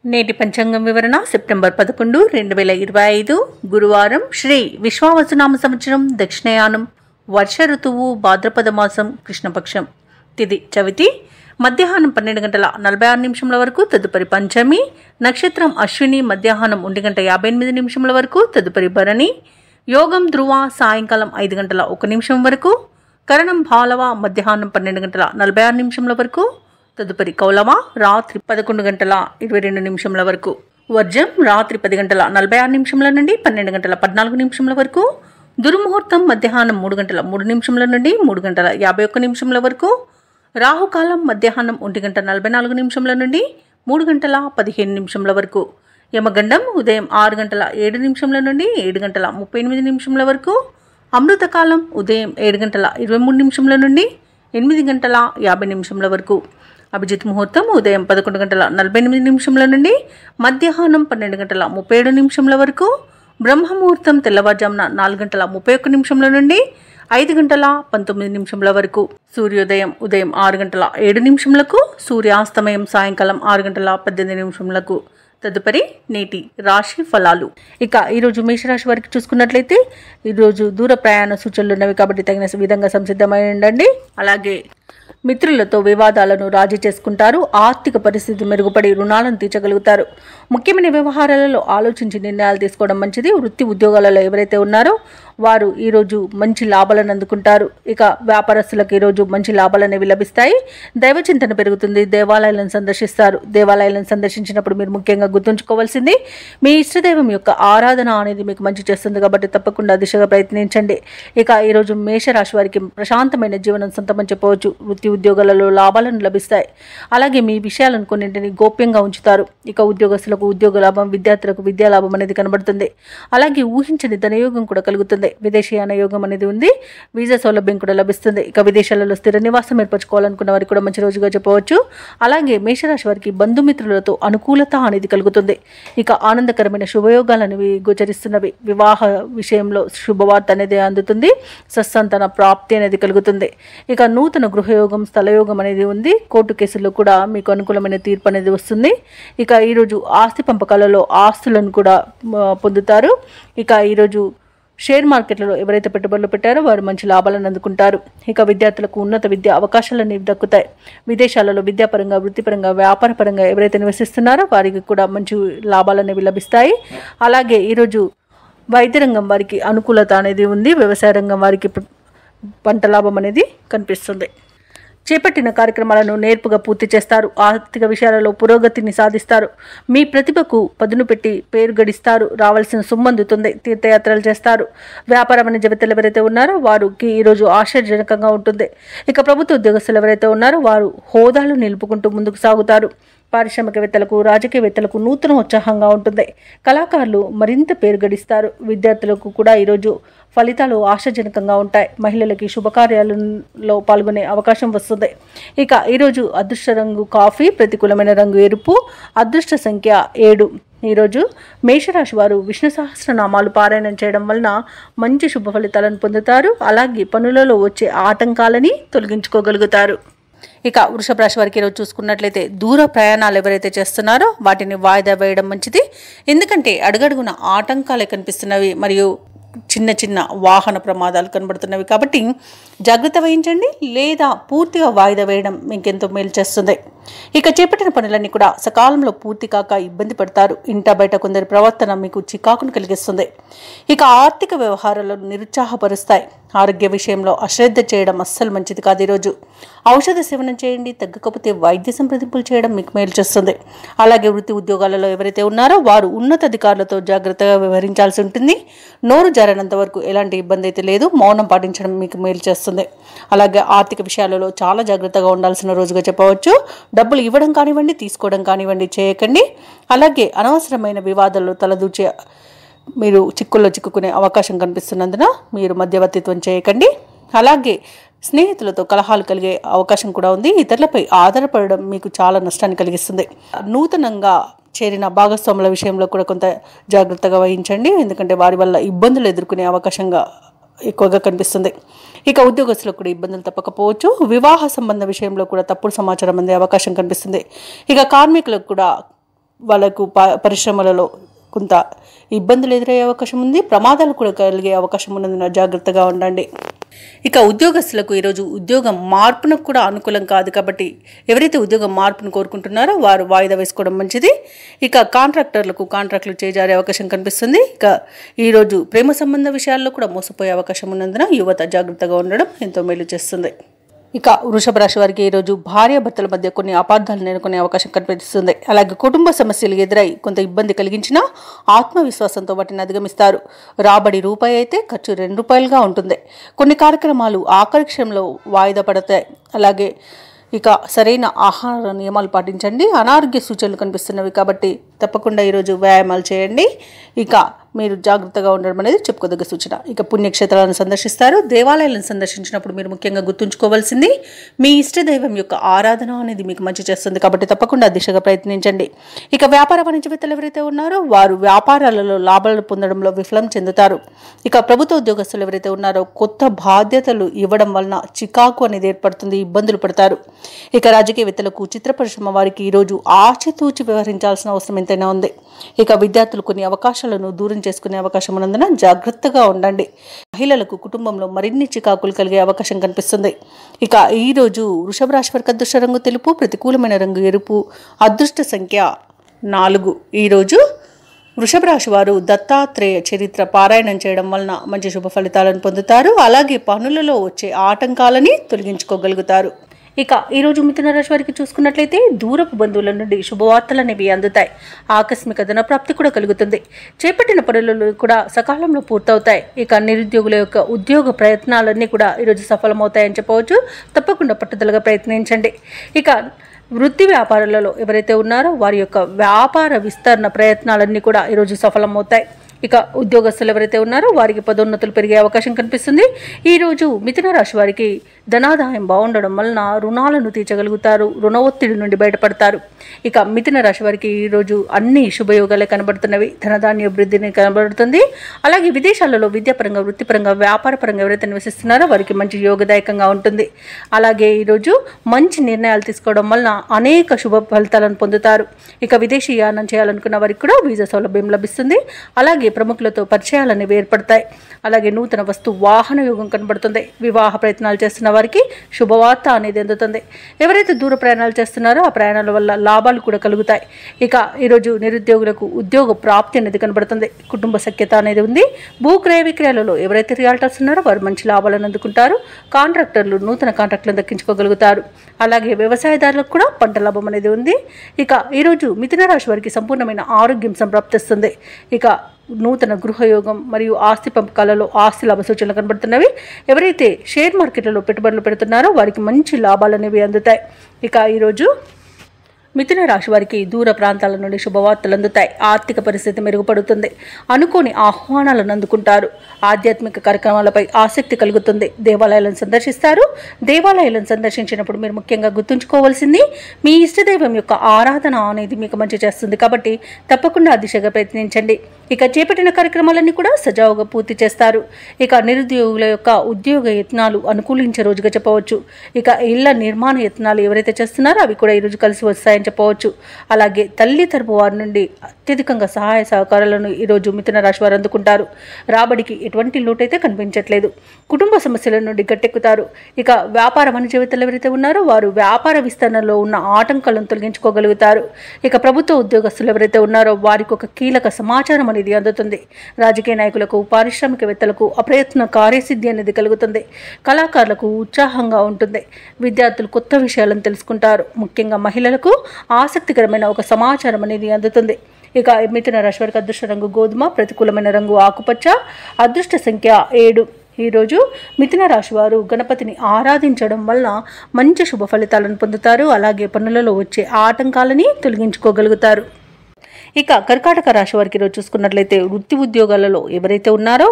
నేటి పంచాంగం వివరణ సెప్టెంబర్ 11, 2025 గురువారం. శ్రీ విశ్వావసునామ సంవత్సరం, దక్షిణయానం, వర్ష ఋతువు, భాద్రపద మాసం, కృష్ణపక్షం. తిథి చవితి, మధ్యాహ్నం 12:46 వరకు, తదుపరి పంచమి. నక్షత్రం అశ్విని, మధ్యాహ్నం 1:58 వరకు, తదుపరి భరణి. యోగం ధ్రువ, సాయంకాలం 5:01 వరకు. కరణం బాలవ, మధ్యాహ్నం 12:46 వరకు, తదుపరి కౌలవ, రాత్రి 11:22 వరకు. వర్జం రాత్రి 10:46 నుండి 12:14 వరకు. దుర్ముహూర్తం మధ్యాహ్నం 3:03 నుండి 3:51 వరకు. రాహుకాలం మధ్యాహ్నం 1:44 నుండి 3:15 వరకు. యమగండం ఉదయం 6:07 నుండి 7:38 వరకు. అమృతకాలం ఉదయం 7:23 నుండి 8:50 వరకు. అభిజిత్ ముహూర్తం ఉదయం 11:48 నుండి మధ్యాహ్నం 12:37 వరకు. బ్రహ్మముహూర్తం తెల్లవారుజామున 4:31 నుండి 5:19 వరకు. సూర్యోదయం ఉదయం 6:07, సూర్యాస్తమయం సాయంకాలం 6:18. తదుపరి నేటి రాశి ఫలాలు. ఇక ఈరోజు మేషరాశి వారికి చూసుకున్నట్లయితే, ఈరోజు దూర ప్రయాణ సూచనలు ఉన్నవి కాబట్టి తగిన విధంగా సంసిద్ధమై ఉండండి. అలాగే మిత్రులతో వివాదాలను రాజీ చేసుకుంటారు. ఆర్థిక పరిస్థితి మెరుగుపడి రుణాలను తీర్చగలుగుతారు. ముఖ్యమైన వ్యవహారాలలో ఆలోచించి నిర్ణయాలు తీసుకోవడం మంచిది. వృత్తి ఉద్యోగాలలో ఎవరైతే ఉన్నారో వారు ఈరోజు మంచి లాభాలను అందుకుంటారు. ఇక వ్యాపారస్తులకు ఈరోజు మంచి లాభాలు అనేవి లభిస్తాయి. దైవచింతన పెరుగుతుంది. దేవాలయాలను సందర్శిస్తారు. దేవాలయాలను సందర్శించినప్పుడు మీరు ముఖ్యంగా గుర్తుంచుకోవాల్సింది, మీ ఇష్టదైవం యొక్క ఆరాధన అనేది మీకు మంచి చేస్తుంది కాబట్టి తప్పకుండా దిశగా ప్రయత్నించండి. ఇక ఈరోజు మేషరాశి వారికి ప్రశాంతమైన జీవనం సొంతమని చెప్పవచ్చు. వృత్తి ఉద్యోగాలలో లాభాలను లభిస్తాయి. అలాగే మీ విషయాలను కొన్నింటిని గోప్యంగా ఉంచుతారు. ఇక ఉద్యోగస్తులకు ఉద్యోగ లాభం, విద్యార్థులకు విద్యా లాభం అనేది కనబడుతుంది. అలాగే ఊహించని ధనయోగం కూడా కలుగుతుంది. విదేశీయాన యోగం అనేది ఉంది. వీసా సౌలభ్యం కూడా లభిస్తుంది. ఇక విదేశాలలో స్థిర నివాసం ఏర్పరచుకోవాలనుకున్న వారికి కూడా మంచి రోజుగా చెప్పవచ్చు. అలాగే మేషరాశి వారికి బంధుమిత్రులతో అనుకూలత అనేది కలుగుతుంది. ఇక ఆనందకరమైన శుభయోగాలు అనేవి గోచరిస్తున్నవి. వివాహ విషయంలో శుభవార్త అనేది అందుతుంది. సత్సంతాన ప్రాప్తి అనేది కలుగుతుంది. ఇక నూతన గృహయోగం, స్థలయోగం అనేది ఉంది. కోర్టు కేసుల్లో కూడా మీకు అనుకూలమైన తీర్పు అనేది వస్తుంది. ఇక ఈరోజు ఆస్తి పంపకాలలో ఆస్తులను కూడా పొందుతారు. ఇక ఈరోజు షేర్ మార్కెట్లలో ఎవరైతే పెట్టుబడులు పెట్టారో వారు మంచి లాభాలను అందుకుంటారు. ఇక విద్యార్థులకు ఉన్నత విద్యా అవకాశాలు అనేవి దక్కుతాయి. విదేశాలలో విద్యాపరంగా, వృత్తిపరంగా, వ్యాపారపరంగా ఎవరైతే నివసిస్తున్నారో వారికి కూడా మంచి లాభాలు అనేవి లభిస్తాయి. అలాగే ఈరోజు వైద్య రంగం వారికి అనుకూలత అనేది ఉంది. వ్యవసాయ రంగం వారికి పంట లాభం అనేది కనిపిస్తుంది. చేపట్టిన కార్యక్రమాలను నేర్పుగా పూర్తి చేస్తారు. ఆర్థిక విషయాలలో పురోగతిని సాధిస్తారు. మీ ప్రతిభకు పదును పెట్టి పేరు గడిస్తారు. రావాల్సిన సొమ్ము అందుతుంది. తీర్థయాత్రలు చేస్తారు. వ్యాపార వాణిజ్య వేత్తలు ఎవరైతే ఉన్నారో వారికి ఈరోజు ఆశ్చర్యజనకంగా ఉంటుంది. ఇక ప్రభుత్వ ఉద్యోగస్తులు ఎవరైతే ఉన్నారో వారు హోదాలు నిలుపుకుంటూ ముందుకు సాగుతారు. పారిశ్రామికవేత్తలకు, రాజకీయవేత్తలకు నూతన ఉత్సాహంగా ఉంటుంది. కళాకారులు మరింత పేరు గడిస్తారు. విద్యార్థులకు కూడా ఈరోజు ఫలితాలు ఆశాజనకంగా ఉంటాయి. మహిళలకి శుభకార్యాలలో పాల్గొనే అవకాశం వస్తుంది. ఇక ఈరోజు అదృష్ట రంగు కాఫీ, ప్రతికూలమైన రంగు ఎరుపు, అదృష్ట సంఖ్య 7. ఈరోజు మేషరాశి వారు విష్ణు సహస్రనామాలు పారాయణం చేయడం వలన మంచి శుభ ఫలితాలను పొందుతారు. అలాగే పనులలో వచ్చే ఆటంకాలని తొలగించుకోగలుగుతారు. ఇక వృషభ రాశి వారికి ఈరోజు చూసుకున్నట్లయితే, దూర ప్రయాణాలు ఎవరైతే చేస్తున్నారో వాటిని వాయిదా వేయడం మంచిది. ఎందుకంటే అడుగడుగున ఆటంకాలే కనిపిస్తున్నవి మరియు చిన్న చిన్న వాహన ప్రమాదాలు కనబడుతున్నవి కాబట్టి జాగ్రత్త వహించండి, లేదా పూర్తిగా వాయిదా వేయడం మీకెంతో మేలు చేస్తుంది. ఇక చేపట్టిన పనులన్నీ కూడా సకాలంలో పూర్తి కాక ఇబ్బంది పడతారు. ఇంట బయట కొందరి ప్రవర్తన మీకు చికాకును కలిగిస్తుంది. ఇక ఆర్థిక వ్యవహారాలను నిరుత్సాహపరుస్తాయి. ఆరోగ్య విషయంలో అశ్రద్ధ చేయడం అస్సలు మంచిది కాదు. ఈరోజు ఔషధ సేవనం చేయండి. తగ్గకపోతే వైద్య సంప్రదింపులు చేయడం మీకు మేలు చేస్తుంది. అలాగే వృత్తి ఉద్యోగాలలో ఎవరైతే ఉన్నారో వారు ఉన్నతాధికారులతో జాగ్రత్తగా వ్యవహరించాల్సి ఉంటుంది. నోరు జారినంత వరకు ఎలాంటి ఇబ్బంది అయితే లేదు. మౌనం పాటించడం మీకు మేలు చేస్తుంది. అలాగే ఆర్థిక విషయాలలో చాలా జాగ్రత్తగా ఉండాల్సిన రోజుగా చెప్పవచ్చు. డబ్బులు ఇవ్వడం కానివ్వండి, తీసుకోవడం కానివ్వండి చేయకండి. అలాగే అనవసరమైన వివాదాల్లో తలదూచే మీరు చిక్కుల్లో చిక్కుకునే అవకాశం కనిపిస్తున్నందున మీరు మధ్యవర్తిత్వం చేయకండి. అలాగే స్నేహితులతో కలహాలు కలిగే అవకాశం కూడా ఉంది. ఇతరులపై ఆధారపడడం మీకు చాలా నష్టాన్ని కలిగిస్తుంది. నూతనంగా చేరిన భాగస్వాముల విషయంలో కూడా కొంత జాగ్రత్తగా వహించండి. ఎందుకంటే వారి వల్ల ఇబ్బందులు ఎదుర్కొనే అవకాశంగా ఎక్కువగా కనిపిస్తుంది. ఇక ఉద్యోగస్తులకు కూడా ఇబ్బందులు తప్పకపోవచ్చు. వివాహ సంబంధ విషయంలో కూడా తప్పుడు సమాచారం అందే అవకాశం కనిపిస్తుంది. ఇక కార్మికులకు కూడా వాళ్ళకు పరిశ్రమలలో కొంత ఇబ్బందులు ఎదురయ్యే అవకాశం ఉంది, ప్రమాదాలు కూడా కలిగే అవకాశం ఉన్నందున జాగ్రత్తగా ఉండండి. ఇక ఉద్యోగస్తులకు ఈరోజు ఉద్యోగం మార్పునకు కూడా అనుకూలం కాదు కాబట్టి ఎవరైతే ఉద్యోగం మార్పును కోరుకుంటున్నారో వారు వాయిదా వేసుకోవడం మంచిది. ఇక కాంట్రాక్టర్లు చేజారే అవకాశం కనిపిస్తుంది. ఇక ఈరోజు ప్రేమ సంబంధ విషయాల్లో కూడా మోసపోయే అవకాశం ఉన్నందున యువత జాగ్రత్తగా ఉండడం ఎంతో మేలు చేస్తుంది. ఇక వృషభ రాశి వారికి ఈరోజు భార్యాభర్తల మధ్య కొన్ని అపార్థాలు నెలకొనే అవకాశం కనిపిస్తుంది. అలాగే కుటుంబ సమస్యలు ఎదురై కొంత ఇబ్బంది కలిగించినా ఆత్మవిశ్వాసంతో వాటిని అధిగమిస్తారు. రాబడి రూపాయి అయితే ఖర్చు ₹2 ఉంటుంది. కొన్ని కార్యక్రమాలు ఆఖరి క్షణంలో వాయిదా పడతాయి. అలాగే ఇక సరైన ఆహార నియమాలు పాటించండి. అనారోగ్య సూచనలు కనిపిస్తున్నవి కాబట్టి తప్పకుండా ఈరోజు వ్యాయామాలు చేయండి. ఇక మీరు జాగ్రత్తగా ఉండడం అనేది చెప్పుకోదగ్గ సూచన. ఇక పుణ్యక్షేత్రాలను సందర్శిస్తారు. దేవాలయాలను సందర్శించినప్పుడు మీరు ముఖ్యంగా గుర్తుంచుకోవాల్సింది మీ ఇష్టదైవం యొక్క ఆరాధన అనేది మీకు మంచి చేస్తుంది కాబట్టి తప్పకుండా దిశగా ప్రయత్నించండి. ఇక వ్యాపార వాణిజ్యవేత్తలు ఎవరైతే ఉన్నారో వారు వ్యాపారాలలో లాభాలు పొందడంలో విఫలం చెందుతారు. ఇక ప్రభుత్వ ఉద్యోగస్తులు ఎవరైతే ఉన్నారో కొత్త బాధ్యతలు ఇవ్వడం వలన చికాకు అనేది ఏర్పడుతుంది, ఇబ్బందులు పడతారు. ఇక రాజకీయవేత్తలకు, చిత్ర పరిశ్రమ వారికి ఈరోజు ఆచితూచి వ్యవహరించాల్సిన అవసరం ఎంతైనా ఉంది. ఇక విద్యార్థులు కొన్ని అవకాశాలను దూరం చేసుకునే అవకాశం ఉన్నందున జాగ్రత్తగా ఉండండి. మహిళలకు కుటుంబంలో మరిన్ని చికాకులు కలిగే అవకాశం కనిపిస్తుంది. ఇక ఈరోజు వృషభ రాశి వారికి అదృష్ట రంగు తెలుపు, ప్రతికూలమైన రంగు ఎరుపు, అదృష్ట సంఖ్య 4. ఈరోజు వృషభ రాశి వారు దత్తాత్రేయ చరిత్ర పారాయణం చేయడం వలన మంచి శుభ ఫలితాలను పొందుతారు. అలాగే పనులలో వచ్చే ఆటంకాలని తొలగించుకోగలుగుతారు. ఇక ఈరోజు మిథున రాశి వారికి చూసుకున్నట్లయితే దూరపు బంధువుల నుండి శుభవార్తలు అనేవి అందుతాయి. ఆకస్మిక ధనప్రాప్తి కూడా కలుగుతుంది. చేపట్టిన పనులు కూడా సకాలంలో పూర్తవుతాయి. ఇక నిరుద్యోగుల యొక్క ఉద్యోగ ప్రయత్నాలన్నీ కూడా ఈరోజు సఫలమవుతాయని చెప్పవచ్చు. తప్పకుండా పట్టుదలగా ప్రయత్నించండి. ఇక వృత్తి వ్యాపారాలలో ఎవరైతే ఉన్నారో వారి యొక్క వ్యాపార విస్తరణ ప్రయత్నాలన్నీ కూడా ఈరోజు సఫలమవుతాయి. ఇక ఉద్యోగస్తులు ఎవరైతే ఉన్నారో వారికి పదోన్నతులు పెరిగే అవకాశం కనిపిస్తుంది. ఈరోజు మిథున రాశి వారికి ధనాదాయం బాగుండడం వలన రుణాలను తీర్చగలుగుతారు, రుణ ఒత్తిడి నుండి బయటపడతారు. ఇక మిథున రాశి వారికి ఈరోజు అన్ని శుభయోగాలే కనబడుతున్నవి. ధనధాన్య వృద్ధిని కనబడుతుంది. అలాగే విదేశాలలో విద్యాపరంగా, వృత్తిపరంగా, వ్యాపారపరంగా ఎవరైతే నివసిస్తున్నారో వారికి మంచి యోగదాయకంగా ఉంటుంది. అలాగే ఈరోజు మంచి నిర్ణయాలు తీసుకోవడం వలన అనేక శుభ ఫలితాలను పొందుతారు. ఇక విదేశీ యానం చేయాలనుకున్న వారికి కూడా వీసా సౌలభ్యం లభిస్తుంది. అలాగే ప్రముఖులతో పరిచయాలు అనేవి ఏర్పడతాయి. అలాగే నూతన వస్తు వాహన యోగం కనబడుతుంది. వివాహ ప్రయత్నాలు చేస్తున్న వారికి శుభవార్త అనేది అందుతుంది. ఎవరైతే దూర ప్రయాణాలు చేస్తున్నారో ఆ ప్రయాణాల వల్ల లాభాలు కూడా కలుగుతాయి. ఇక ఈరోజు నిరుద్యోగులకు ఉద్యోగ ప్రాప్తి అనేది కనబడుతుంది. కుటుంబ సఖ్యత అనేది ఉంది. భూక్రయ విక్రయాలలో ఎవరైతే రియాల్టర్స్ ఉన్నారో వారు మంచి లాభాలను అందుకుంటారు. కాంట్రాక్టర్లు నూతన కాంట్రాక్టులను దక్కించుకోగలుగుతారు. అలాగే వ్యవసాయదారులకు కూడా పంట లాభం అనేది ఉంది. ఇక ఈరోజు మిథున రాశి వారికి సంపూర్ణమైన ఆరోగ్యం సంప్రాప్తిస్తుంది. ఇక నూతన గృహయోగం మరియు ఆస్తి పంపకాలలో ఆస్తి లాభ సూచనలు కనబడుతున్నవి. ఎవరైతే షేర్ మార్కెట్లలో పెట్టుబడులు పెడుతున్నారో వారికి మంచి లాభాలు అనేవి అందుతాయి. ఇక ఈరోజు మిథున రాశి వారికి దూర ప్రాంతాల నుండి శుభవార్తలు అందుతాయి. ఆర్థిక పరిస్థితి మెరుగుపడుతుంది. అనుకోని ఆహ్వానాలను అందుకుంటారు. ఆధ్యాత్మిక కార్యక్రమాలపై ఆసక్తి కలుగుతుంది. దేవాలయాలను సందర్శిస్తారు. దేవాలయాలను సందర్శించినప్పుడు మీరు ముఖ్యంగా గుర్తుంచుకోవాల్సింది మీ ఇష్టదైవం యొక్క ఆరాధన అనేది మీకు మంచి చేస్తుంది కాబట్టి తప్పకుండా ఆ దిశగా ప్రయత్నించండి. ఇక చేపట్టిన కార్యక్రమాలన్నీ కూడా సజావుగా పూర్తి చేస్తారు. ఇక నిరుద్యోగుల యొక్క ఉద్యోగ యత్నాలు అనుకూలించే రోజుగా చెప్పవచ్చు. ఇక ఇళ్ల నిర్మాణ యత్నాలు ఎవరైతే చేస్తున్నారో అవి కూడా ఈరోజు కలిసి వస్తాయని చెప్పవచ్చు. అలాగే తల్లి తరపు వారి నుండి అత్యధికంగా సహాయ సహకారాలను ఈరోజు మిథున రాశి వారు అందుకుంటారు. రాబడికి ఎటువంటి లోటైతే కనిపించట్లేదు. కుటుంబ సమస్యల నుండి గట్టెక్కుతారు. ఇక వ్యాపార వాణిజ్యవేత్తలు ఎవరైతే ఉన్నారో వారు వ్యాపార విస్తరణలో ఉన్న ఆటంకాలను తొలగించుకోగలుగుతారు. ఇక ప్రభుత్వ ఉద్యోగస్తులు ఎవరైతే ఉన్నారో వారికి ఒక కీలక సమాచారం అనేది అందుతుంది. రాజకీయ నాయకులకు, పారిశ్రామికవేత్తలకు అప్రయత్న కార్యసిద్ధి అనేది కలుగుతుంది. కళాకారులకు ఉత్సాహంగా ఉంటుంది. విద్యార్థులు కొత్త విషయాలను తెలుసుకుంటారు. ముఖ్యంగా మహిళలకు ఆసక్తికరమైన ఒక సమాచారం అనేది అందుతుంది. ఇక మిథున రాశి వారికి అదృష్ట రంగు గోధుమ, ప్రతికూలమైన రంగు ఆకుపచ్చ, అదృష్ట సంఖ్య 7. ఈరోజు మిథున రాశి వారు గణపతిని ఆరాధించడం వల్ల మంచి శుభ ఫలితాలను పొందుతారు. అలాగే పనులలో వచ్చే ఆటంకాలని తొలగించుకోగలుగుతారు. ఇక కర్కాటక రాశి వారికి ఈరోజు చూసుకున్నట్లయితే వృత్తి ఉద్యోగాలలో ఎవరైతే ఉన్నారో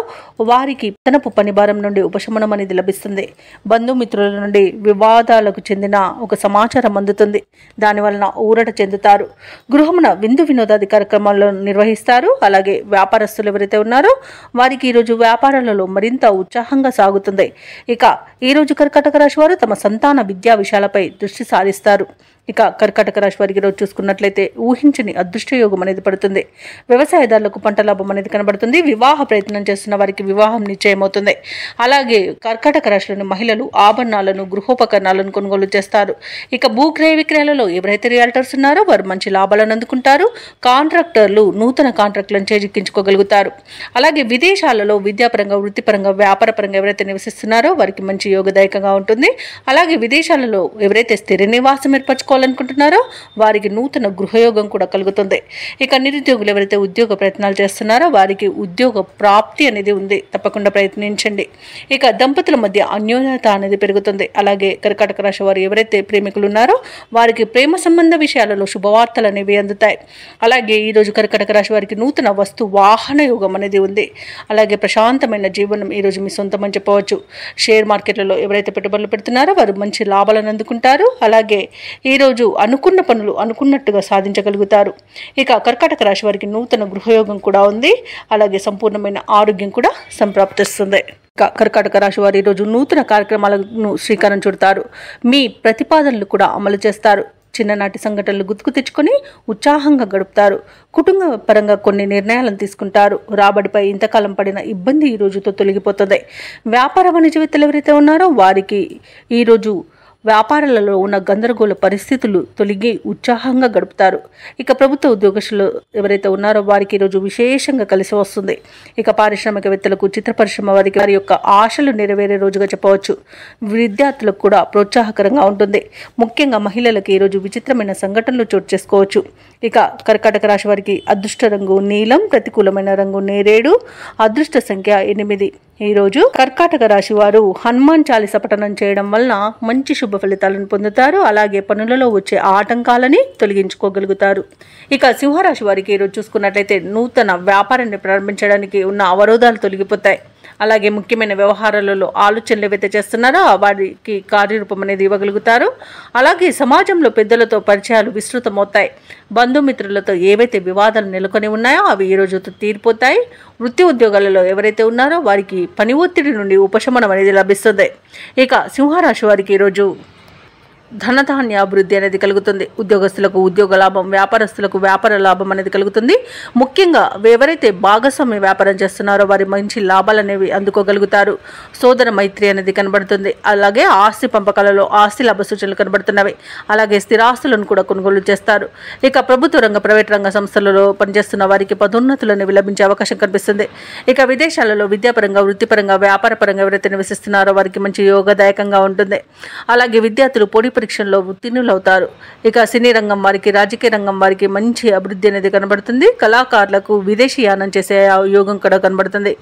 వారికి తనపు పని భారం నుండి ఉపశమనం అనేది లభిస్తుంది. బంధుమిత్రుల నుండి వివాదాలకు చెందిన ఒక సమాచారం అందుతుంది. దానివలన ఊరట చెందుతారు. గృహమున విందు వినోదాది కార్యక్రమాలను నిర్వహిస్తారు. అలాగే వ్యాపారస్తులు ఎవరైతే ఉన్నారో వారికి ఈరోజు వ్యాపారాలలో మరింత ఉత్సాహంగా సాగుతుంది. ఇక ఈరోజు కర్కాటక రాశి వారు తమ సంతాన విద్యా విషయాలపై దృష్టి సారిస్తారు. ఇక కర్కాటక రాశి వారికి ఈరోజు చూసుకున్నట్లయితే ఊహించని అదృష్ట యోగం అనేది పడుతుంది. వ్యవసాయదారులకు పంట లాభం అనేది కనబడుతుంది. వివాహ ప్రయత్నం చేస్తున్న వారికి వివాహం నిశ్చయమవుతుంది. అలాగే కర్కాటక రాశిలోని మహిళలు ఆభరణాలను గృహోపకరణాలను కొనుగోలు చేస్తారు. ఇక భూక్రయ విక్రయాలలో ఎవరైతే రియాల్టర్స్ ఉన్నారో వారు మంచి లాభాలను అందుకుంటారు. కాంట్రాక్టర్లు నూతన కాంట్రాక్టులను చేజిక్కించుకోగలుగుతారు. అలాగే విదేశాలలో విద్యాపరంగా వృత్తిపరంగా వ్యాపారపరంగా ఎవరైతే నివసిస్తున్నారో వారికి మంచి యోగదాయకంగా ఉంటుంది. అలాగే విదేశాలలో ఎవరైతే స్థిర నివాసం ఏర్పరచుకోవాలనుకుంటున్నారో వారికి నూతన గృహయోగం కూడా కలుగుతుంది. ఇక నిరుద్యోగులు ఎవరైతే ఉద్యోగ ప్రయత్నాలు చేస్తున్నారో వారికి ఉద్యోగ ప్రాప్తి అనేది ఉంది. తప్పకుండా ప్రయత్నించండి. ఇక దంపతుల మధ్య అన్యోన్యత అనేది పెరుగుతుంది. అలాగే కర్కాటక రాశి వారు ఎవరైతే ప్రేమికులు ఉన్నారో వారికి ప్రేమ సంబంధ విషయాలలో శుభవార్తలు అనేవి అందుతాయి. అలాగే ఈరోజు కర్కాటక రాశి వారికి నూతన వస్తు వాహన యోగం అనేది ఉంది. అలాగే ప్రశాంతమైన జీవనం ఈరోజు మీ సొంతం అని చెప్పవచ్చు. షేర్ మార్కెట్లలో ఎవరైతే పెట్టుబడులు పెడుతున్నారో వారు మంచి లాభాలను అందుకుంటారు. అలాగే ఈరోజు అనుకున్న పనులు అనుకున్నట్టుగా సాధించగలుగుతారు. ఇక కర్కాటక రాశి వారికి నూతన గృహయోగం కూడా ఉంది. అలాగే సంపూర్ణమైన ఆరోగ్యం కూడా సంప్రాప్తిస్తుంది. కర్కాటక రాశి వారు ఈరోజు నూతన కార్యక్రమాలను శ్రీకారం చుడతారు. మీ ప్రతిపాదనలు కూడా అమలు చేస్తారు. చిన్ననాటి సంఘటనలు గుర్తుకు తెచ్చుకొని ఉత్సాహంగా గడుపుతారు. కుటుంబ పరంగా కొన్ని నిర్ణయాలను తీసుకుంటారు. రాబడిపై ఇంతకాలం పడిన ఇబ్బంది ఈ రోజుతో తొలగిపోతుంది. వ్యాపార వాణిజ్యవేత్తలు ఎవరైతే ఉన్నారో వారికి ఈరోజు వ్యాపారాలలో ఉన్న గందరగోళ పరిస్థితులు తొలగి ఉత్సాహంగా గడుపుతారు. ఇక ప్రభుత్వ ఉద్యోగస్తులు ఎవరైతే ఉన్నారో వారికి ఈరోజు విశేషంగా కలిసి వస్తుంది. ఇక పారిశ్రామికవేత్తలకు చిత్ర పరిశ్రమ వారికి వారి యొక్క ఆశలు నెరవేరే రోజుగా చెప్పవచ్చు. విద్యార్థులకు కూడా ప్రోత్సాహకరంగా ఉంటుంది. ముఖ్యంగా మహిళలకు ఈరోజు విచిత్రమైన సంఘటనలు చోటు చేసుకోవచ్చు. ఇక కర్కాటక రాశి వారికి అదృష్ట రంగు నీలం, ప్రతికూలమైన రంగు నేరేడు, అదృష్ట సంఖ్య 8. ఈరోజు కర్కాటక రాశి వారు హనుమాన్ చాలీస పఠనం చేయడం వలన మంచి శుభ ఫలితాలను పొందుతారు. అలాగే పనులలో వచ్చే ఆటంకాలని తొలగించుకోగలుగుతారు. ఇక సింహరాశి వారికి ఈరోజు చూసుకున్నట్లయితే నూతన వ్యాపారాన్ని ప్రారంభించడానికి ఉన్న అవరోధాలు తొలగిపోతాయి. అలాగే ముఖ్యమైన వ్యవహారాలలో ఆలోచనలు ఏవైతే చేస్తున్నారో వారికి కార్యరూపం అనేది ఇవ్వగలుగుతారు. అలాగే సమాజంలో పెద్దలతో పరిచయాలు విస్తృతమవుతాయి. బంధుమిత్రులతో ఏవైతే వివాదాలు నెలకొని ఉన్నాయో అవి ఈ రోజు తీరిపోతాయి. వృత్తి ఉద్యోగాలలో ఎవరైతే ఉన్నారో వారికి పని ఒత్తిడి నుండి ఉపశమనం అనేది లభిస్తుంది. ఇక సింహరాశి వారికి ఈరోజు ధనధాన్య అభివృద్ధి అనేది కలుగుతుంది. ఉద్యోగస్తులకు ఉద్యోగ లాభం, వ్యాపారస్తులకు వ్యాపార లాభం అనేది కలుగుతుంది. ముఖ్యంగా ఎవరైతే భాగస్వామ్య వ్యాపారం చేస్తున్నారో వారి మంచి లాభాలు అనేవి అందుకోగలుగుతారు. సోదర మైత్రి అనేది కనబడుతుంది. అలాగే ఆస్తి పంపకాలలో ఆస్తి లాభ సూచనలు కనబడుతున్నవి. అలాగే స్థిరాస్తులను కూడా కొనుగోలు చేస్తారు. ఇక ప్రభుత్వ రంగ ప్రైవేట్ రంగ సంస్థలలో పనిచేస్తున్న వారికి పదోన్నతులు అనేవి లభించే అవకాశం కనిపిస్తుంది. ఇక విదేశాలలో విద్యాపరంగా వృత్తిపరంగా వ్యాపారపరంగా ఎవరైతే నివసిస్తున్నారో వారికి మంచి యోగదాయకంగా ఉంటుంది. అలాగే విద్యార్థులు పోటీ పరీక్షల్లో ఉత్తీర్ణులవుతారు. ఇక సినీ రంగం వారికి రాజకీయ రంగం వారికి మంచి అభివృద్ధి అనేది కనబడుతుంది. కళాకారులకు విదేశీ యానం చేసే యోగం కూడా కనబడుతుంది.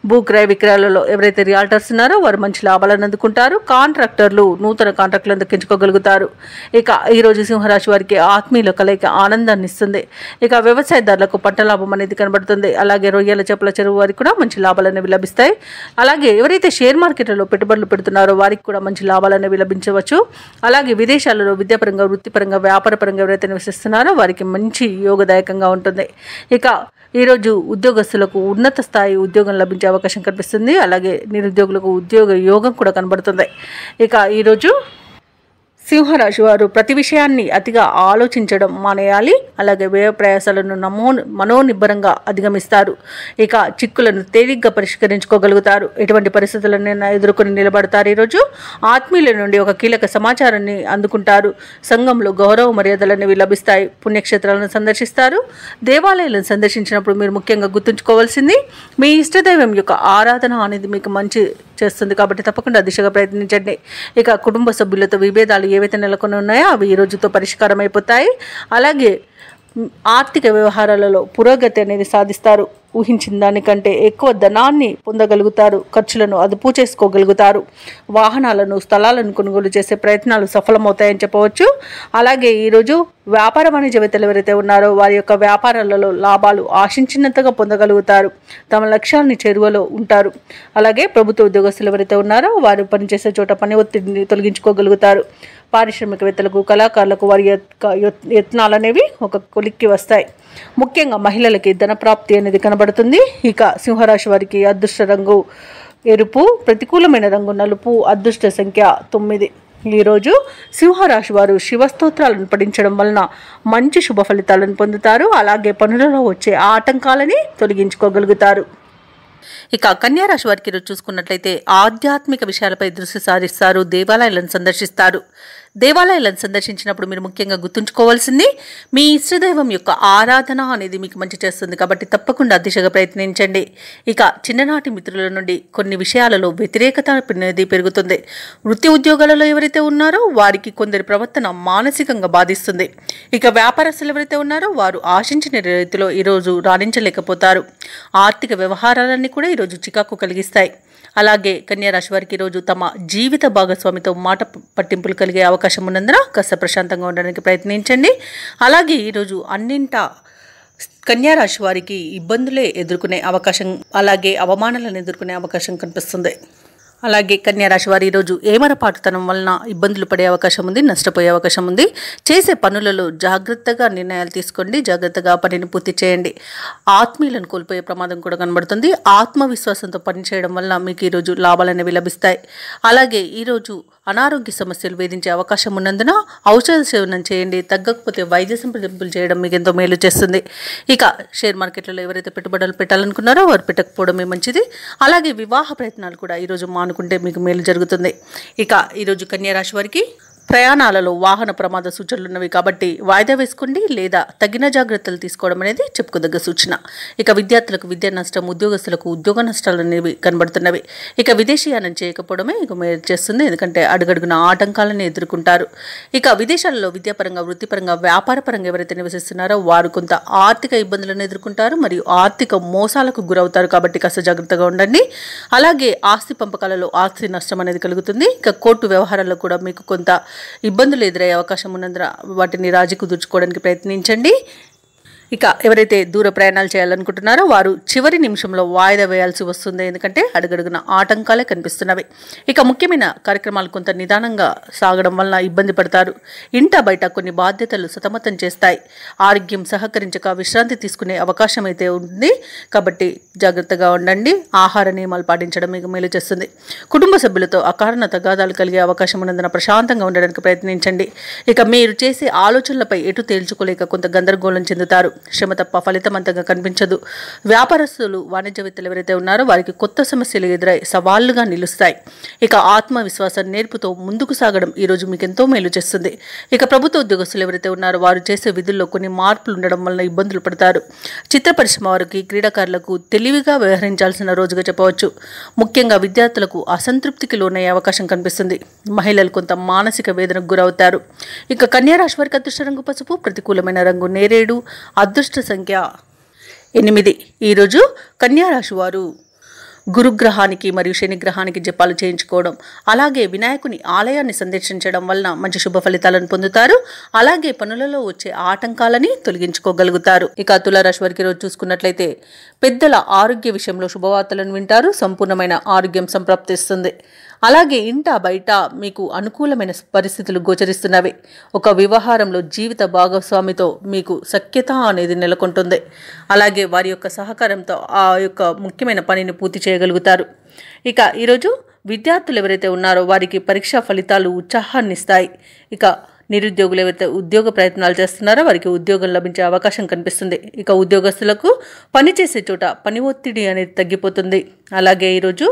భూక్రయ విక్రయాలలో ఎవరైతే రియాల్టర్స్ ఉన్నారో వారు మంచి లాభాలను అందుకుంటారు. కాంట్రాక్టర్లు నూతన కాంట్రాక్టులను దక్కించుకోగలుగుతారు. ఇక ఈరోజు సింహరాశి వారికి ఆత్మీయుల కలయిక ఆనందాన్ని ఇస్తుంది. ఇక వ్యవసాయదారులకు పంట లాభం అనేది కనబడుతుంది. అలాగే రొయ్యల చేపల చెరువు వారికి కూడా మంచి లాభాలు అనేవి లభిస్తాయి. అలాగే ఎవరైతే షేర్ మార్కెట్లలో పెట్టుబడులు పెడుతున్నారో వారికి కూడా మంచి లాభాలు అనేవి లభించవచ్చు. అలాగే విదేశాలలో విద్యాపరంగా వృత్తిపరంగా వ్యాపారపరంగా ఎవరైతే నివసిస్తున్నారో వారికి మంచి యోగదాయకంగా ఉంటుంది. ఇక ఈరోజు ఉద్యోగస్తులకు ఉన్నత స్థాయి ఉద్యోగం లభించే అవకాశం కనిపిస్తుంది. అలాగే నిరుద్యోగులకు ఉద్యోగ యోగం కూడా కనబడుతుంది. ఇక ఈరోజు సింహరాశి వారు ప్రతి విషయాన్ని అతిగా ఆలోచించడం మానేయాలి. అలాగే వ్యయ ప్రయాసాలను మనోనిబ్బరంగా అధిగమిస్తారు. ఇక చిక్కులను తేలిగ్గా పరిష్కరించుకోగలుగుతారు. ఎటువంటి పరిస్థితులను ఎదుర్కొని నిలబడతారు. ఈరోజు ఆత్మీయుల నుండి ఒక కీలక సమాచారాన్ని అందుకుంటారు. సంఘంలో గౌరవ మర్యాదలు అనేవి లభిస్తాయి. పుణ్యక్షేత్రాలను సందర్శిస్తారు. దేవాలయాలను సందర్శించినప్పుడు మీరు ముఖ్యంగా గుర్తుంచుకోవాల్సింది మీ ఇష్టదైవం యొక్క ఆరాధన అనేది మీకు మంచి చేస్తుంది. కాబట్టి తప్పకుండా దిశగా ప్రయత్నించండి. ఇక కుటుంబ సభ్యులతో విభేదాలు ఏవైతే నెలకొని ఉన్నాయో అవి ఈ రోజుతో పరిష్కారం అయిపోతాయి. అలాగే ఆర్థిక వ్యవహారాలలో పురోగతి అనేది సాధిస్తారు. ఊహించిన దానికంటే ఎక్కువ ధనాన్ని పొందగలుగుతారు. ఖర్చులను అదుపు చేసుకోగలుగుతారు. వాహనాలను స్థలాలను కొనుగోలు చేసే ప్రయత్నాలు సఫలమవుతాయని చెప్పవచ్చు. అలాగే ఈరోజు వ్యాపార వాణిజ్యవేత్తలు ఎవరైతే ఉన్నారో వారి యొక్క వ్యాపారాలలో లాభాలు ఆశించినంతగా పొందగలుగుతారు. తమ లక్ష్యాన్ని చేరువలో ఉంటారు. అలాగే ప్రభుత్వ ఉద్యోగస్తులు ఎవరైతే ఉన్నారో వారు పనిచేసే చోట పని ఒత్తిడిని తొలగించుకోగలుగుతారు. పారిశ్రామికవేత్తలకు కళాకారులకు వారి యత్నాలు అనేవి ఒక కొలిక్కి వస్తాయి. ముఖ్యంగా మహిళలకి ధనప్రాప్తి అనేది కనబడుతుంది. ఇక సింహరాశి వారికి అదృష్ట రంగు ఎరుపు, ప్రతికూలమైన రంగు నలుపు, అదృష్ట సంఖ్య 9. ఈరోజు సింహరాశి వారు శివస్తోత్రాలను పఠించడం వలన మంచి శుభ ఫలితాలను పొందుతారు. అలాగే పనులలో వచ్చే ఆటంకాలని తొలగించుకోగలుగుతారు. ఇక కన్యా రాశి వారికి ఈరోజు చూసుకున్నట్లయితే ఆధ్యాత్మిక విషయాలపై దృష్టి సారిస్తారు. దేవాలయాలను సందర్శిస్తారు. దేవాలయాలను సందర్శించినప్పుడు మీరు ముఖ్యంగా గుర్తుంచుకోవాల్సింది మీ ఇష్టదైవం యొక్క ఆరాధన అనేది మీకు మంచి చేస్తుంది. కాబట్టి తప్పకుండా దిశగా ప్రయత్నించండి. ఇక చిన్ననాటి మిత్రుల నుండి కొన్ని విషయాలలో వ్యతిరేకత అనేది పెరుగుతుంది. వృత్తి ఉద్యోగాలలో ఎవరైతే ఉన్నారో వారికి కొందరి ప్రవర్తన మానసికంగా బాధిస్తుంది. ఇక వ్యాపారస్తులు ఎవరైతే ఉన్నారో వారు ఆశించిన రీతిలో ఈరోజు రాణించలేకపోతారు. ఆర్థిక వ్యవహారాలన్నీ కూడా ఈరోజు చికాకు కలిగిస్తాయి. అలాగే కన్యా రాశి వారికి ఈరోజు తమ జీవిత భాగస్వామితో మాట పట్టింపులు కలిగే అవకాశం ఉన్నందున కాస్త ప్రశాంతంగా ఉండడానికి ప్రయత్నించండి. అలాగే ఈరోజు అన్నింటా కన్యా రాశి వారికి ఇబ్బందులే ఎదుర్కొనే అవకాశం, అలాగే అవమానాలను ఎదుర్కొనే అవకాశం కనిపిస్తుంది. అలాగే కన్యా రాశి వారు ఈరోజు ఏమరపాటుతనం వలన ఇబ్బందులు పడే అవకాశం ఉంది, నష్టపోయే అవకాశం ఉంది. చేసే పనులలో జాగ్రత్తగా నిర్ణయాలు తీసుకోండి. జాగ్రత్తగా పనిని పూర్తి చేయండి. ఆత్మీయులను కోల్పోయే ప్రమాదం కూడా కనబడుతుంది. ఆత్మవిశ్వాసంతో పనిచేయడం వలన మీకు ఈరోజు లాభాలు అనేవి లభిస్తాయి. అలాగే ఈరోజు అనారోగ్య సమస్యలు వేధించే అవకాశం ఉన్నందున ఔషధ సేవనం చేయండి. తగ్గకపోతే వైద్య సంప్రదింపులు చేయడం మీకు ఎంతో మేలు చేస్తుంది. ఇక షేర్ మార్కెట్లలో ఎవరైతే పెట్టుబడులు పెట్టాలనుకున్నారో వారు పెట్టకపోవడమే మంచిది. అలాగే వివాహ ప్రయత్నాలు కూడా ఈరోజు మానుకుంటే మీకు మేలు జరుగుతుంది. ఇక ఈరోజు కన్యా రాశి వారికి ప్రయాణాలలో వాహన ప్రమాద సూచనలు ఉన్నవి కాబట్టి వాయిదా వేసుకోండి లేదా తగిన జాగ్రత్తలు తీసుకోవడం అనేది చెప్పుకోదగ్గ సూచన. ఇక విద్యార్థులకు విద్యా నష్టం, ఉద్యోగస్తులకు ఉద్యోగ నష్టాలు అనేవి కనబడుతున్నవి. ఇక విదేశీయానం చేయకపోవడమే ఇక మేలు చేస్తుంది. ఎందుకంటే అడుగడుగున ఆటంకాలను ఎదుర్కొంటారు. ఇక విదేశాలలో విద్యాపరంగా, వృత్తిపరంగా, వ్యాపారపరంగా ఎవరైతే నివసిస్తున్నారో వారు కొంత ఆర్థిక ఇబ్బందులను ఎదుర్కొంటారు మరియు ఆర్థిక మోసాలకు గురవుతారు. కాబట్టి కాస్త జాగ్రత్తగా ఉండండి. అలాగే ఆస్తి పంపకాలలో ఆస్తి నష్టం అనేది కలుగుతుంది. ఇక కోర్టు వ్యవహారాల్లో కూడా మీకు కొంత ఇబ్బందులు ఎదురయ్యే అవకాశం ఉన్నందున వాటిని రాజీ కుదుర్చుకోవడానికి ప్రయత్నించండి. ఇక ఎవరైతే దూర ప్రయాణాలు చేయాలనుకుంటున్నారో వారు చివరి నిమిషంలో వాయిదా వేయాల్సి వస్తుంది. ఎందుకంటే అడుగడుగున ఆటంకాలే కనిపిస్తున్నవి. ఇక ముఖ్యమైన కార్యక్రమాలు కొంత నిదానంగా సాగడం వలన ఇబ్బంది పడతారు. ఇంట బయట కొన్ని బాధ్యతలు సతమతం చేస్తాయి. ఆరోగ్యం సహకరించక విశ్రాంతి తీసుకునే అవకాశం అయితే ఉంది. కాబట్టి జాగ్రత్తగా ఉండండి. ఆహార నియమాలు పాటించడం మీకు మేలు చేస్తుంది. కుటుంబ సభ్యులతో అకారణ తగాదాలు కలిగే అవకాశం ఉన్నందున ప్రశాంతంగా ఉండడానికి ప్రయత్నించండి. ఇక మీరు చేసే ఆలోచనలపై ఎటు తేల్చుకోలేక కొంత గందరగోళం చెందుతారు. శ్రమ తప్ప ఫలితం అంతగా కనిపించదు. వ్యాపారస్తులు, వాణిజ్యవేత్తలు ఎవరైతే ఉన్నారో వారికి కొత్త సమస్యలు ఎదురై సవాళ్లుగా నిలుస్తాయి. ఇక ఆత్మవిశ్వాసం నేర్పుతో ముందుకు సాగడం ఈరోజు మీకు ఎంతో మేలు చేస్తుంది. ఇక ప్రభుత్వ ఉద్యోగస్తులు ఎవరైతే ఉన్నారో వారు చేసే విధుల్లో కొన్ని మార్పులు ఉండడం వలన ఇబ్బందులు పడతారు. చిత్ర పరిశ్రమ వారికి, క్రీడాకారులకు తెలివిగా వ్యవహరించాల్సిన రోజుగా చెప్పవచ్చు. ముఖ్యంగా విద్యార్థులకు అసంతృప్తికి లోనయ్యే అవకాశం కనిపిస్తుంది. మహిళలు కొంత మానసిక వేదనకు గురవుతారు. ఇక కన్యా రాశి వారికి అదృష్ట రంగు పసుపు, ప్రతికూలమైన రంగు నేరేడు, అదృష్ట సంఖ్య 8. ఈరోజు కన్యా రాశి వారు గురుగ్రహానికి మరియు శనిగ్రహానికి జపాలు చేయించుకోవడం, అలాగే వినాయకుని ఆలయాన్ని సందర్శించడం వలన మంచి శుభ ఫలితాలను పొందుతారు. అలాగే పనులలో వచ్చే ఆటంకాలని తొలగించుకోగలుగుతారు. ఇక తులారాశి వారికి రోజు చూసుకున్నట్లయితే పెద్దల ఆరోగ్య విషయంలో శుభవార్తలను వింటారు. సంపూర్ణమైన ఆరోగ్యం సంప్రాప్తిస్తుంది. అలాగే ఇంట బయట మీకు అనుకూలమైన పరిస్థితులు గోచరిస్తున్నవి. ఒక వ్యవహారంలో జీవిత భాగస్వామితో మీకు సఖ్యత అనేది నెలకొంటుంది. అలాగే వారి యొక్క సహకారంతో ఆ యొక్క ముఖ్యమైన పనిని పూర్తి చేయగలుగుతారు. ఇక ఈరోజు విద్యార్థులు ఎవరైతే ఉన్నారో వారికి పరీక్షా ఫలితాలు ఉత్సాహాన్ని ఇస్తాయి. ఇక నిరుద్యోగులు ఎవరైతే ఉద్యోగ ప్రయత్నాలు చేస్తున్నారో వారికి ఉద్యోగం లభించే అవకాశం కనిపిస్తుంది. ఇక ఉద్యోగస్తులకు పనిచేసే చోట పని ఒత్తిడి అనేది తగ్గిపోతుంది. అలాగే ఈరోజు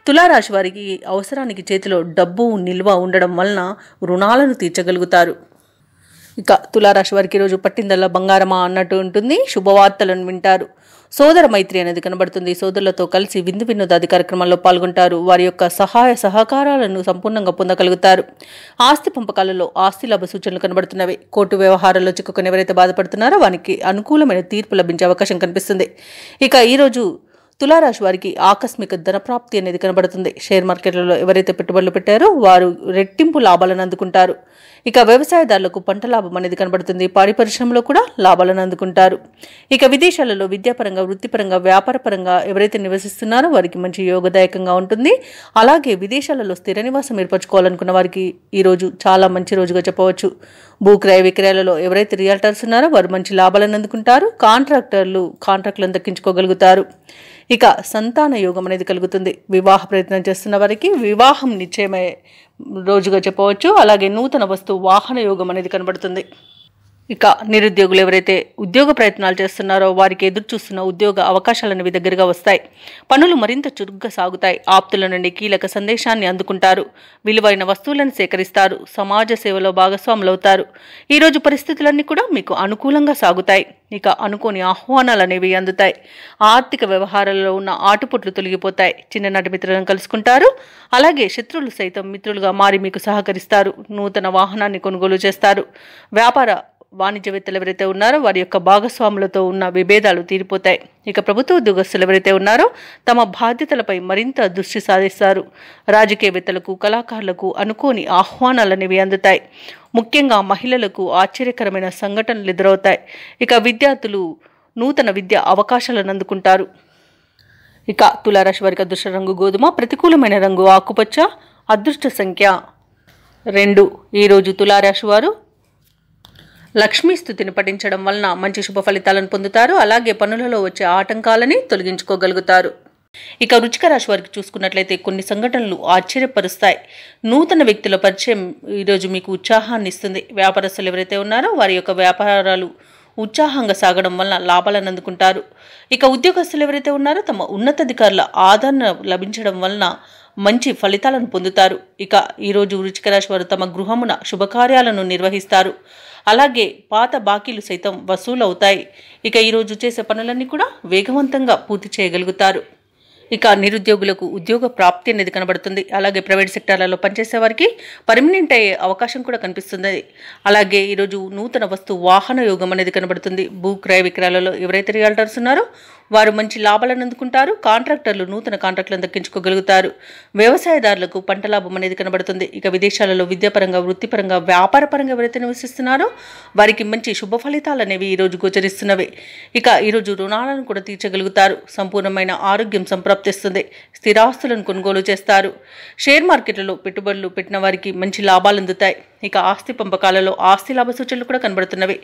తులారాశి వారికి అవసరానికి చేతిలో డబ్బు నిల్వ ఉండడం వలన రుణాలను తీర్చగలుగుతారు. ఇక తులారాశి వారికి ఈరోజు పట్టిందల్లా బంగారమా అన్నట్టు ఉంటుంది. శుభవార్తలను వింటారు. సోదర మైత్రి అనేది కనబడుతుంది. సోదరులతో కలిసి విందు వినోదాది కార్యక్రమాల్లో పాల్గొంటారు. వారి యొక్క సహాయ సహకారాలను సంపూర్ణంగా పొందగలుగుతారు. ఆస్తి పంపకాలలో ఆస్తి లాభ సూచనలు కనబడుతున్నవి. కోర్టు వ్యవహారాల్లో చిక్కుకొని ఎవరైతే బాధపడుతున్నారో వారికి అనుకూలమైన తీర్పు లభించే అవకాశం కనిపిస్తుంది. ఇక ఈరోజు తులారాశి వారికి ఆకస్మిక ధనప్రాప్తి అనేది కనబడుతుంది. షేర్ మార్కెట్లలో ఎవరైతే పెట్టుబడులు పెట్టారో వారు రెట్టింపు లాభాలను అందుకుంటారు. ఇక వ్యవసాయదారులకు పంట లాభం అనేది కనబడుతుంది. పాడి పరిశ్రమలో కూడా లాభాలను అందుకుంటారు. ఇక విదేశాలలో విద్యాపరంగా, వృత్తిపరంగా, వ్యాపారపరంగా ఎవరైతే నివసిస్తున్నారో వారికి మంచి యోగదాయకంగా ఉంటుంది. అలాగే విదేశాలలో స్థిర నివాసం ఏర్పరచుకోవాలనుకున్న వారికి ఈరోజు చాలా మంచి రోజుగా చెప్పవచ్చు. భూక్రయ విక్రయాలలో ఎవరైతే రియల్టర్స్ ఉన్నారో వారు మంచి లాభాలను అందుకుంటారు. కాంట్రాక్టులను దక్కించుకోగలుగుతారు. ఇక సంతాన యోగం అనేది కలుగుతుంది. వివాహ ప్రయత్నం చేస్తున్న వారికి వివాహం నిశ్చయమయ్యే రోజుగా చెప్పవచ్చు. అలాగే నూతన వస్తు వాహన యోగం అనేది కనబడుతుంది. ఇక నిరుద్యోగులు ఎవరైతే ఉద్యోగ ప్రయత్నాలు చేస్తున్నారో వారికి ఎదురు చూస్తున్న ఉద్యోగ అవకాశాలు అనేవి దగ్గరగా వస్తాయి. పనులు మరింత చురుగ్గా సాగుతాయి. ఆప్తుల నుండి కీలక సందేశాన్ని అందుకుంటారు. విలువైన వస్తువులను సేకరిస్తారు. సమాజ సేవలో భాగస్వాములవుతారు. ఈరోజు పరిస్థితులన్నీ కూడా మీకు అనుకూలంగా సాగుతాయి. ఇక అనుకోని ఆహ్వానాలు అనేవి అందుతాయి. ఆర్థిక వ్యవహారాలలో ఉన్న ఆటుపోట్లు తొలగిపోతాయి. చిన్ననాటి మిత్రులను కలుసుకుంటారు. అలాగే శత్రువులు సైతం మిత్రులుగా మారి మీకు సహకరిస్తారు. నూతన వాహనాన్ని కొనుగోలు చేస్తారు. వ్యాపార వాణిజ్యవేత్తలు ఎవరైతే ఉన్నారో వారి యొక్క భాగస్వాములతో ఉన్న విభేదాలు తీరిపోతాయి. ఇక ప్రభుత్వ ఉద్యోగస్తులు ఎవరైతే ఉన్నారో తమ బాధ్యతలపై మరింత దృష్టి సాధిస్తారు. రాజకీయవేత్తలకు, కళాకారులకు అనుకోని ఆహ్వానాలు అనేవి అందుతాయి. ముఖ్యంగా మహిళలకు ఆశ్చర్యకరమైన సంఘటనలు ఎదురవుతాయి. ఇక విద్యార్థులు నూతన విద్యా అవకాశాలను అందుకుంటారు. ఇక తులారాశి వారికి అదృష్ట రంగు గోధుమ, ప్రతికూలమైన రంగు ఆకుపచ్చ, అదృష్ట సంఖ్య 2. ఈరోజు తులారాశి వారు లక్ష్మీ స్తుతిని పఠించడం వలన మంచి శుభ ఫలితాలను పొందుతారు. అలాగే పనులలో వచ్చే ఆటంకాలని తొలగించుకోగలుగుతారు. ఇక వృశ్చిక రాశి వారికి చూసుకున్నట్లయితే కొన్ని సంఘటనలు ఆశ్చర్యపరుస్తాయి. నూతన వ్యక్తుల పరిచయం ఈరోజు మీకు ఉత్సాహాన్ని ఇస్తుంది. వ్యాపారస్తులు ఎవరైతే ఉన్నారో వారి యొక్క వ్యాపారాలు ఉత్సాహంగా సాగడం వలన లాభాలను అందుకుంటారు. ఇక ఉద్యోగస్తులు ఎవరైతే ఉన్నారో తమ ఉన్నతాధికారుల ఆదరణ లభించడం వలన మంచి ఫలితాలను పొందుతారు. ఇక ఈరోజు వృశ్చిక రాశి వారు తమ గృహమున శుభకార్యాలను నిర్వహిస్తారు. అలాగే పాత బాకీలు సైతం వసూలవుతాయి. ఇక ఈరోజు చేసే పనులన్నీ కూడా వేగవంతంగా పూర్తి చేయగలుగుతారు. ఇక నిరుద్యోగులకు ఉద్యోగ ప్రాప్తి అనేది కనబడుతుంది. అలాగే ప్రైవేట్ సెక్టార్లలో పనిచేసే వారికి పర్మనెంట్ అయ్యే అవకాశం కూడా కనిపిస్తుంది. అలాగే ఈరోజు నూతన వస్తు వాహన యోగం అనేది కనబడుతుంది. భూ క్రయ విక్రయాలలో ఎవరైతే రియల్టర్స్ ఉన్నారో వారు మంచి లాభాలను అందుకుంటారు. కాంట్రాక్టర్లు నూతన కాంట్రాక్టులను దక్కించుకోగలుగుతారు. వ్యవసాయదారులకు పంట లాభం అనేది కనబడుతుంది. ఇక విదేశాలలో విద్యాపరంగా, వృత్తిపరంగా, వ్యాపారపరంగా ఎవరైతే నివసిస్తున్నారో వారికి మంచి శుభ ఫలితాలు అనేవి ఈరోజు గోచరిస్తున్నవి. ఇక ఈరోజు రుణాలను కూడా తీర్చగలుగుతారు. సంపూర్ణమైన ఆరోగ్యం సంప్రాప్తిస్తుంది. స్థిరాస్తులను కొనుగోలు చేస్తారు. షేర్ మార్కెట్లలో పెట్టుబడులు పెట్టిన వారికి మంచి లాభాలు అందుతాయి. ఇక ఆస్తి పంపకాలలో ఆస్తి లాభ సూచనలు కూడా కనబడుతున్నవి.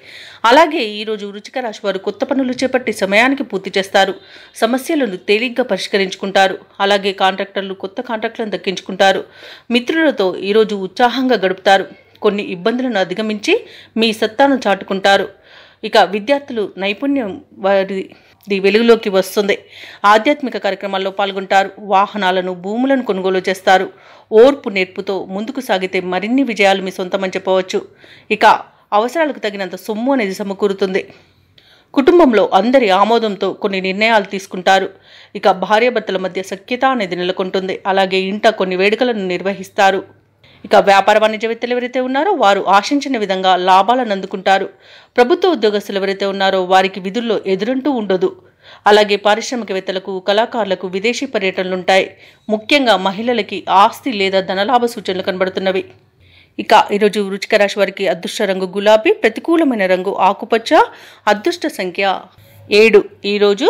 అలాగే ఈరోజు వృశ్చిక రాశి వారు కొత్త పనులు చేపట్టి సమయానికి పూర్తి చేస్తారు. సమస్యలను తేలిగ్గా పరిష్కరించుకుంటారు. అలాగే కాంట్రాక్టర్లు కొత్త కాంట్రాక్టులను దక్కించుకుంటారు. మిత్రులతో ఈరోజు ఉత్సాహంగా గడుపుతారు. కొన్ని ఇబ్బందులను అధిగమించి మీ సత్తాను చాటుకుంటారు. ఇక విద్యార్థులు నైపుణ్యం వారి వెలుగులోకి వస్తుంది. ఆధ్యాత్మిక కార్యక్రమాల్లో పాల్గొంటారు. వాహనాలను, భూములను కొనుగోలు చేస్తారు. ఓర్పు నేర్పుతో ముందుకు సాగితే మరిన్ని విజయాలు మీ సొంతమని చెప్పవచ్చు. ఇక అవసరాలకు తగినంత సొమ్ము అనేది సమకూరుతుంది. కుటుంబంలో అందరి ఆమోదంతో కొన్ని నిర్ణయాలు తీసుకుంటారు. ఇక భార్యాభర్తల మధ్య సఖ్యత అనేది నెలకొంటుంది. అలాగే ఇంట కొన్ని వేడుకలను నిర్వహిస్తారు. ఇక వ్యాపార వాణిజ్యవేత్తలు ఎవరైతే ఉన్నారో వారు ఆశించిన విధంగా లాభాలను అందుకుంటారు. ప్రభుత్వ ఉద్యోగస్తులు ఎవరైతే ఉన్నారో వారికి విధుల్లో ఎదురంటూ ఉండదు. అలాగే పారిశ్రామికవేత్తలకు, కళాకారులకు విదేశీ పర్యటనలుంటాయి. ముఖ్యంగా మహిళలకి ఆస్తి లేదా ధనలాభ సూచనలు కనబడుతున్నవి. ఇక ఈరోజు వృశ్చిక రాశి వారికి అదృష్ట రంగు గులాబీ, ప్రతికూలమైన రంగు ఆకుపచ్చ, అదృష్ట సంఖ్య 7. ఈరోజు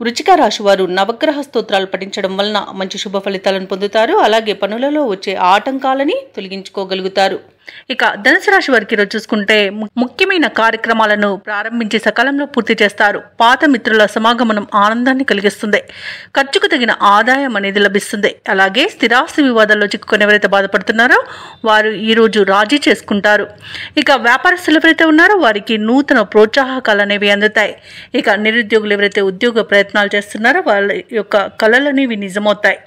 వృశ్చిక రాశి వారు నవగ్రహ స్తోత్రాలు పఠించడం వలన మంచి శుభ ఫలితాలను పొందుతారు. అలాగే పనులలో వచ్చే ఆటంకాలని తొలగించుకోగలుగుతారు. ఇక ధనుసు రాశి వారికి ఈరోజు చూసుకుంటే ముఖ్యమైన కార్యక్రమాలను ప్రారంభించి సకాలంలో పూర్తి చేస్తారు. పాత మిత్రుల సమాగమనం ఆనందాన్ని కలిగిస్తుంది. ఖర్చుకు తగిన ఆదాయం అనేది లభిస్తుంది. అలాగే స్థిరాస్తి వివాదాల్లో చిక్కుకొని ఎవరైతే బాధపడుతున్నారో వారు ఈరోజు రాజీ చేసుకుంటారు. ఇక వ్యాపారస్తులు ఎవరైతే ఉన్నారో వారికి నూతన ప్రోత్సాహకాలు అనేవి అందుతాయి. ఇక నిరుద్యోగులు ఎవరైతే ఉద్యోగ ప్రయత్నాలు చేస్తున్నారో వాళ్ళ యొక్క కళలు అనేవి నిజమవుతాయి.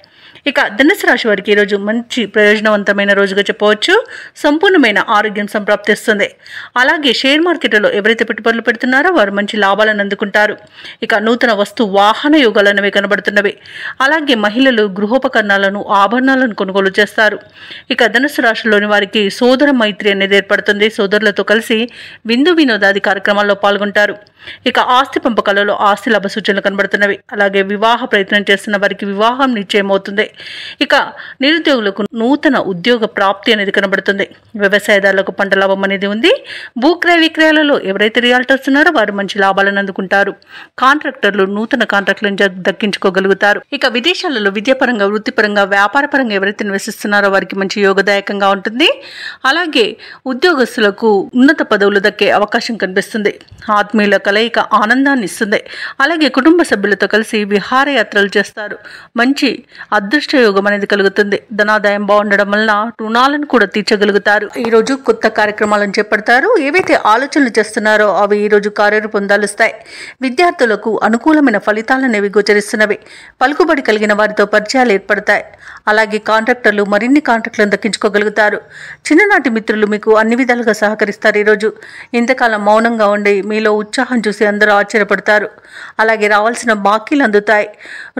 ఇక ధనుసు రాశి వారికి ఈరోజు మంచి ప్రయోజనవంతమైన రోజుగా చెప్పవచ్చు. సంపూర్ణమైన ఆరోగ్యం సంప్రాప్తిస్తుంది. అలాగే షేర్ మార్కెట్లో ఎవరైతే పెట్టుబడులు పెడుతున్నారో వారు మంచి లాభాలను అందుకుంటారు. ఇక నూతన వస్తు వాహన యోగాలు అనేవి కనబడుతున్నవి. అలాగే మహిళలు గృహోపకరణాలను, ఆభరణాలను కొనుగోలు చేస్తారు. ఇక ధనుసు రాశిలోని వారికి సోదర మైత్రి అనేది ఏర్పడుతుంది. సోదరులతో కలిసి విందు వినోదాది కార్యక్రమాల్లో పాల్గొంటారు. ఇక ఆస్తి పంపకాలలో ఆస్తి లాభ సూచనలు కనబడుతున్నవి. అలాగే వివాహ ప్రయత్నం చేస్తున్న వారికి వివాహం నిశ్చయమవుతుంది. ఇక నిరుద్యోగులకు నూతన ఉద్యోగ ప్రాప్తి అనేది కనబడుతుంది. వ్యవసాయదారులకు పంట లాభం అనేది ఉంది. భూక్రయ విక్రయాలలో ఎవరైతే రియాల్టర్స్ ఉన్నారో వారు మంచి లాభాలను అందుకుంటారు. కాంట్రాక్టర్లు నూతన కాంట్రాక్టులను దక్కించుకోగలుగుతారు. ఇక విదేశాలలో విద్యాపరంగా, వృత్తిపరంగా, వ్యాపారపరంగా ఎవరైతే నివసిస్తున్నారో వారికి మంచి యోగదాయకంగా ఉంటుంది. అలాగే ఉద్యోగస్తులకు ఉన్నత పదవులు దక్కే అవకాశం కనిపిస్తుంది. ఆత్మీయుల కలయిక ఆనందాన్ని ఇస్తుంది. అలాగే కుటుంబ సభ్యులతో కలిసి విహారయాత్రలు చేస్తారు. మంచి అదృష్ట యోగం అనేది కలుగుతుంది. ధనాదాయం బాగుండడం వలన రుణాలను కూడా తీర్చగలుగుతారు. ఈరోజు కొత్త కార్యక్రమాలను చేపడతారు. ఏవైతే ఆలోచనలు చేస్తున్నారో అవి ఈరోజు కార్యరూపం దాలుస్తాయి. విద్యార్థులకు అనుకూలమైన ఫలితాలనేవి గోచరిస్తున్నవి. పలుకుబడి కలిగిన వారితో పరిచయాలు ఏర్పడతాయి. అలాగే కాంట్రాక్టర్లు మరిన్ని కాంట్రాక్టులను దక్కించుకోగలుగుతారు. చిన్ననాటి మిత్రులు మీకు అన్ని విధాలుగా సహకరిస్తారు. ఈరోజు ఇంతకాలం మౌనంగా ఉండి మీలో ఉత్సాహం చూసి అందరూ ఆశ్చర్యపడతారు. అలాగే రావాల్సిన బాకీలు అందుతాయి.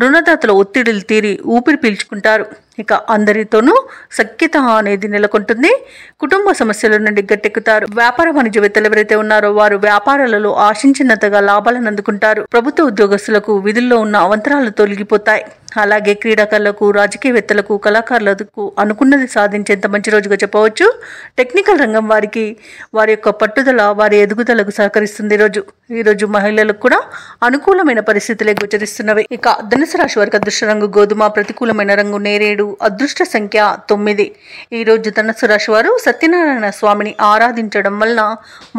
రుణదాతల ఒత్తిడిలు తీరి ఊపిరి పీల్చుకుంటారు. ఇక అందరితోనూ సఖ్యత అనేది నెలకొంటుంది. కుటుంబ సమస్యల నుండి గట్టెక్కుతారు. వ్యాపార వాణిజ్యవేత్తలు ఎవరైతే ఉన్నారో వారు వ్యాపారాలలో ఆశించినంతగా లాభాలను అందుకుంటారు. ప్రభుత్వ ఉద్యోగస్తులకు విధుల్లో ఉన్న అవంతరాలు తొలగిపోతాయి. అలాగే క్రీడాకారులకు, రాజకీయవేత్తలకు, కళాకారులకు అనుకున్నది సాధించేంత మంచి రోజుగా చెప్పవచ్చు. టెక్నికల్ రంగం వారికి వారి యొక్క పట్టుదల వారి ఎదుగుదలకు సహకరిస్తుంది. ఈరోజు మహిళలకు కూడా అనుకూలమైన పరిస్థితులే గోచరిస్తున్నవి. ఇక ధనుసు రాశి వారికి అదృష్ట రంగు గోధుమ, ప్రతికూలమైన రంగు నేరేడు, అదృష్ట సంఖ్య 9. ఈరోజు ధనుసు రాశి వారు సత్యనారాయణ స్వామిని ఆరాధించడం వలన